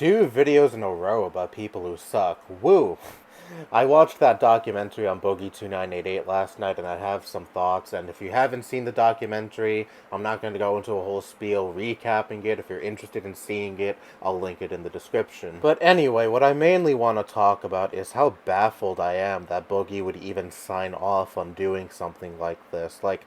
2 videos in a row about people who suck. Woo! I watched that documentary on Boogie2988 last night and I have some thoughts, and if you haven't seen the documentary, I'm not going to go into a whole spiel recapping it. If you're interested in seeing it, I'll link it in the description. But anyway, what I mainly want to talk about is how baffled I am that Boogie would even sign off on doing something like this. Like,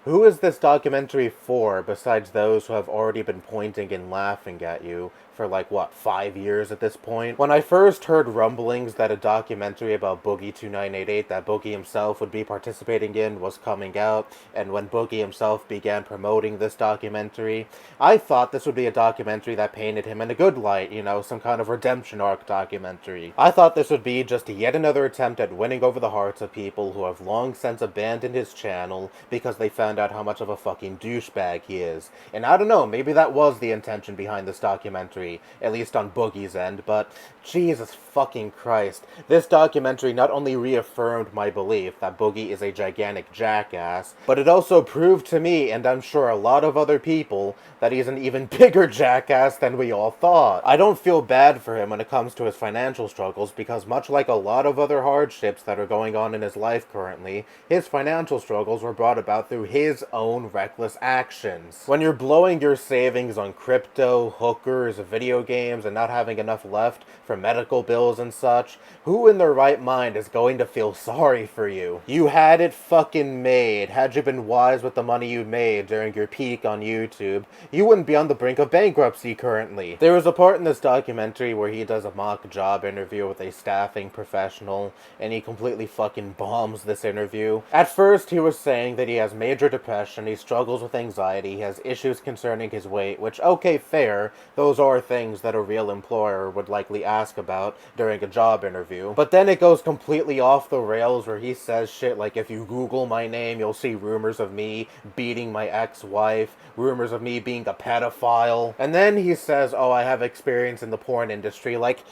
who is this documentary for besides those who have already been pointing and laughing at you for like, what, 5 years at this point? When I first heard rumblings that a documentary about Boogie2988 that Boogie himself would be participating in was coming out, and when Boogie himself began promoting this documentary, I thought this would be a documentary that painted him in a good light, you know, some kind of redemption arc documentary. I thought this would be just yet another attempt at winning over the hearts of people who have long since abandoned his channel because they found out how much of a fucking douchebag he is. And I don't know, maybe that was the intention behind this documentary, at least on Boogie's end, but Jesus fucking Christ. This documentary not only reaffirmed my belief that Boogie is a gigantic jackass, but it also proved to me, and I'm sure a lot of other people, that he's an even bigger jackass than we all thought. I don't feel bad for him when it comes to his financial struggles, because much like a lot of other hardships that are going on in his life currently, his financial struggles were brought about through his own reckless actions. When you're blowing your savings on crypto, hookers, video games, and not having enough left for medical bills and such, who in their right mind is going to feel sorry for you? You had it fucking made. Had you been wise with the money you made during your peak on YouTube, you wouldn't be on the brink of bankruptcy currently. There was a part in this documentary where he does a mock job interview with a staffing professional, and he completely fucking bombs this interview. At first, he was saying that he has major depression, he struggles with anxiety, he has issues concerning his weight, which, okay, fair, those are things that a real employer would likely ask about during a job interview. But then it goes completely off the rails where he says shit like, if you Google my name, you'll see rumors of me beating my ex-wife, rumors of me being a pedophile, and then he says, oh, I have experience in the porn industry. Like,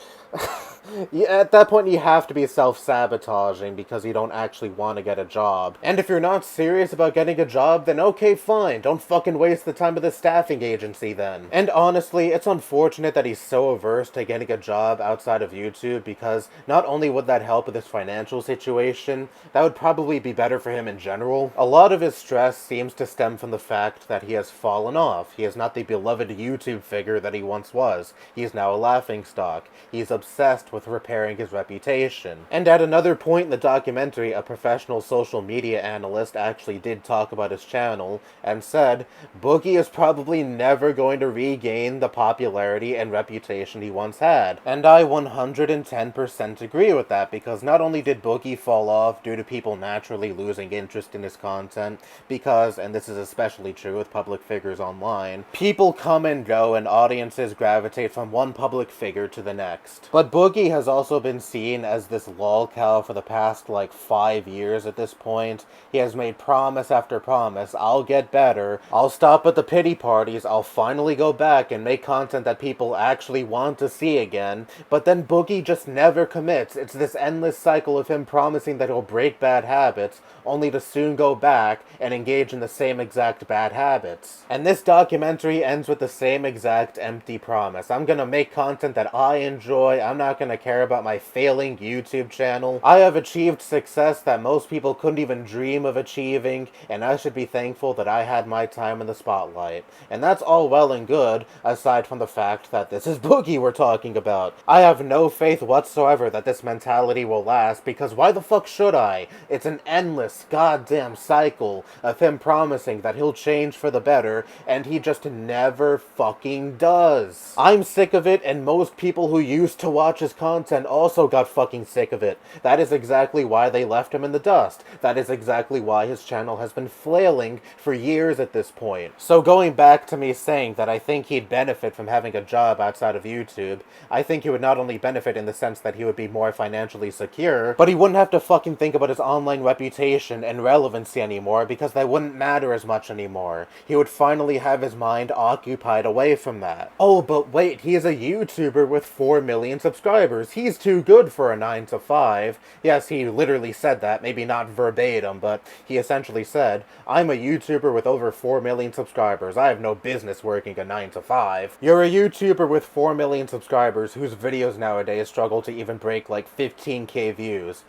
yeah, at that point you have to be self-sabotaging because you don't actually want to get a job. And if you're not serious about getting a job, then okay, fine. Don't fucking waste the time of the staffing agency then. And honestly, it's unfortunate that he's so averse to getting a job outside of YouTube, because not only would that help with his financial situation, that would probably be better for him in general. A lot of his stress seems to stem from the fact that he has fallen off. He is not the beloved YouTube figure that he once was. He is now a laughingstock. He's obsessed with repairing his reputation. And at another point in the documentary, a professional social media analyst actually did talk about his channel and said, Boogie is probably never going to regain the popularity and reputation he once had. And I 110% agree with that, because not only did Boogie fall off due to people naturally losing interest in his content, because, and this is especially true with public figures online, people come and go and audiences gravitate from one public figure to the next. But Boogie has also been seen as this lolcow for the past like 5 years at this point. He has made promise after promise, I'll get better, I'll stop at the pity parties, I'll finally go back and make content that people actually want to see again, but then Boogie just never commits. It's this endless cycle of him promising that he'll break bad habits, only to soon go back and engage in the same exact bad habits. And this documentary ends with the same exact empty promise. I'm gonna make content that I enjoy, I'm not gonna care about my failing YouTube channel. I have achieved success that most people couldn't even dream of achieving, and I should be thankful that I had my time in the spotlight. And that's all well and good, aside from the fact that this is Boogie we're talking about. I have no faith whatsoever that this mentality will last, because why the fuck should I? It's an endless goddamn cycle of him promising that he'll change for the better, and he just never fucking does. I'm sick of it, and most people who used to watch his content also got fucking sick of it. That is exactly why they left him in the dust. That is exactly why his channel has been flailing for years at this point. So going back to me saying that I think he'd benefit from having a job outside of YouTube, I think he would not only benefit in the sense that he would be more financially secure, but he wouldn't have to fucking think about his online reputation and relevancy anymore, because that wouldn't matter as much anymore. He would finally have his mind occupied away from that. Oh, but wait, he is a YouTuber with 4 million subscribers. He's too good for a 9 to 5. Yes, he literally said that, maybe not verbatim, but he essentially said, I'm a YouTuber with over 4 million subscribers. I have no business working a 9 to 5. You're a YouTuber with 4 million subscribers whose videos nowadays struggle to even break like 15k views.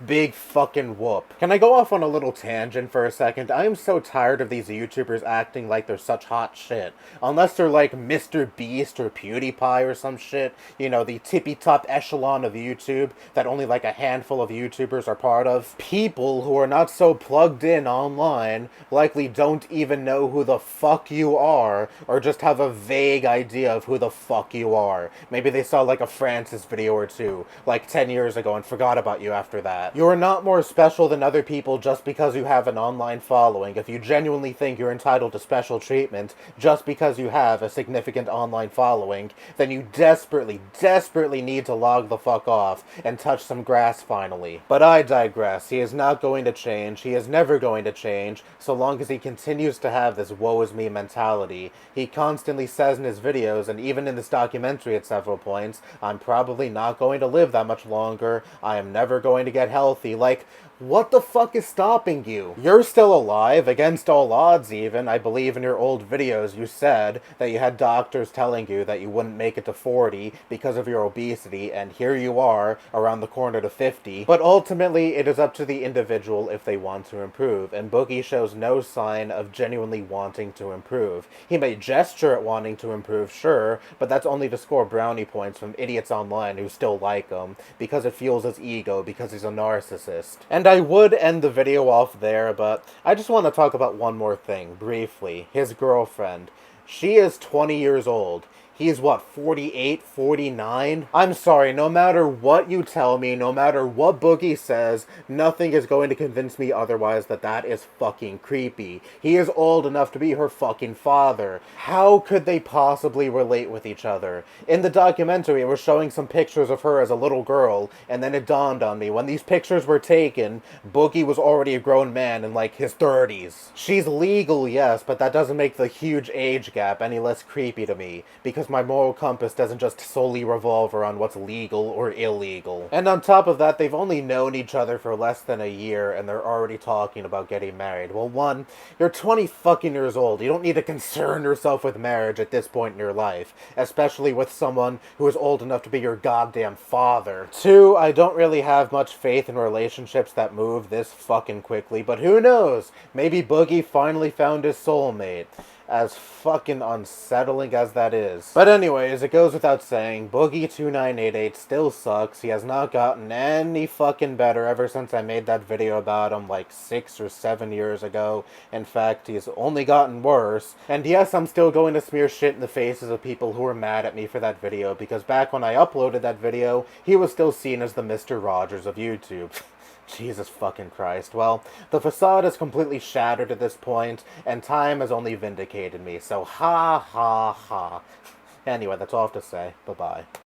Big fucking whoop. Can I go off on a little tangent for a second? I am so tired of these YouTubers acting like they're such hot shit. Unless they're like Mr. Beast or PewDiePie or some shit. You know, the tippy-top echelon of YouTube that only like a handful of YouTubers are part of. People who are not so plugged in online likely don't even know who the fuck you are, or just have a vague idea of who the fuck you are. Maybe they saw like a Francis video or two, like 10 years ago and forgot about you after that. You are not more special than other people just because you have an online following. If you genuinely think you're entitled to special treatment just because you have a significant online following, then you desperately, desperately need to log the fuck off and touch some grass finally. But I digress. He is not going to change. He is never going to change so long as he continues to have this woe is me mentality. He constantly says in his videos, and even in this documentary at several points, I'm probably not going to live that much longer. I am never going to get healthy. Like, what the fuck is stopping you? You're still alive, against all odds even. I believe in your old videos you said that you had doctors telling you that you wouldn't make it to 40 because of your obesity, and here you are, around the corner to 50. But ultimately, it is up to the individual if they want to improve, and Boogie shows no sign of genuinely wanting to improve. He may gesture at wanting to improve, sure, but that's only to score brownie points from idiots online who still like him, because it fuels his ego, because he's a narcissist. And I would end the video off there, but I just want to talk about one more thing, briefly. His girlfriend. She is 20 years old. He's what, 48, 49? I'm sorry, no matter what you tell me, no matter what Boogie says, nothing is going to convince me otherwise that that is fucking creepy. He is old enough to be her fucking father. How could they possibly relate with each other? In the documentary, it was showing some pictures of her as a little girl, and then it dawned on me, when these pictures were taken, Boogie was already a grown man in like his 30s. She's legal, yes, but that doesn't make the huge age gap any less creepy to me, because my moral compass doesn't just solely revolve around what's legal or illegal. And on top of that, they've only known each other for less than a year, and they're already talking about getting married. Well, one, you're 20 fucking years old. You don't need to concern yourself with marriage at this point in your life, especially with someone who is old enough to be your goddamn father. Two, I don't really have much faith in relationships that move this fucking quickly, but who knows? Maybe Boogie finally found his soulmate. As fucking unsettling as that is. But anyways, it goes without saying, Boogie2988 still sucks. He has not gotten any fucking better ever since I made that video about him like 6 or 7 years ago. In fact, he's only gotten worse. And yes, I'm still going to smear shit in the faces of people who were mad at me for that video, because back when I uploaded that video, he was still seen as the Mr. Rogers of YouTube. Jesus fucking Christ. Well, the facade is completely shattered at this point, and time has only vindicated me, so ha ha ha. Anyway, that's all I have to say. Bye-bye.